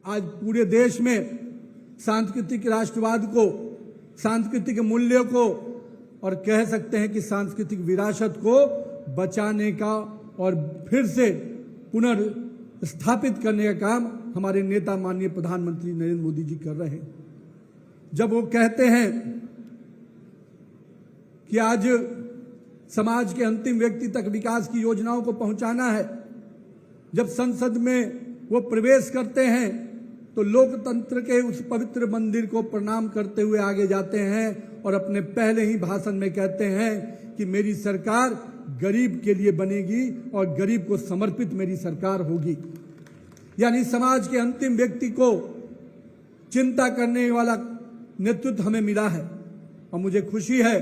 आज पूरे देश में सांस्कृतिक राष्ट्रवाद को, सांस्कृतिक मूल्यों को और कह सकते हैं कि सांस्कृतिक विरासत को बचाने का और फिर से पुनर्स्थापित करने का काम हमारे नेता माननीय प्रधानमंत्री नरेंद्र मोदी जी कर रहे हैं। जब वो कहते हैं कि आज समाज के अंतिम व्यक्ति तक विकास की योजनाओं को पहुंचाना है, जब संसद में वो प्रवेश करते हैं तो लोकतंत्र के उस पवित्र मंदिर को प्रणाम करते हुए आगे जाते हैं और अपने पहले ही भाषण में कहते हैं कि मेरी सरकार गरीब के लिए बनेगी और गरीब को समर्पित मेरी सरकार होगी। यानी समाज के अंतिम व्यक्ति को चिंता करने वाला नेतृत्व हमें मिला है। और मुझे खुशी है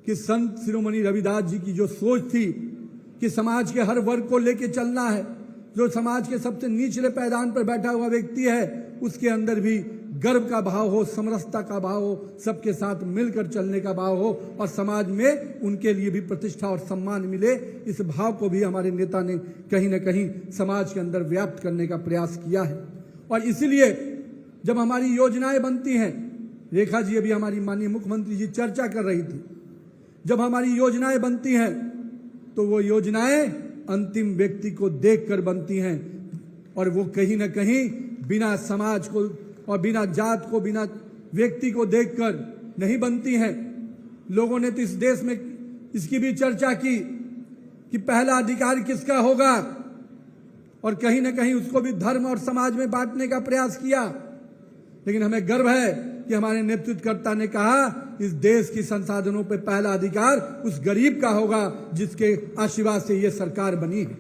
कि संत शिरोमणि रविदास जी की जो सोच थी कि समाज के हर वर्ग को लेकर चलना है, जो समाज के सबसे निचले पैदान पर बैठा हुआ व्यक्ति है उसके अंदर भी गर्व का भाव हो, समरसता का भाव हो, सबके साथ मिलकर चलने का भाव हो और समाज में उनके लिए भी प्रतिष्ठा और सम्मान मिले, इस भाव को भी हमारे नेता ने कहीं न कहीं समाज के अंदर व्याप्त करने का प्रयास किया है। और इसलिए जब हमारी योजनाएं बनती हैं, रेखा जी अभी हमारी माननीय मुख्यमंत्री जी चर्चा कर रही थी, जब हमारी योजनाएं बनती हैं तो वो योजनाएं अंतिम व्यक्ति को देखकर बनती हैं और वो कहीं न कहीं बिना समाज को और बिना जात को, बिना व्यक्ति को देखकर नहीं बनती हैं। लोगों ने तो इस देश में इसकी भी चर्चा की कि पहला अधिकार किसका होगा और कहीं न कहीं उसको भी धर्म और समाज में बांटने का प्रयास किया। लेकिन हमें गर्व है कि हमारे नेतृत्वकर्ता ने कहा इस देश की संसाधनों पर पहला अधिकार उस गरीब का होगा जिसके आशीर्वाद से ये सरकार बनी है।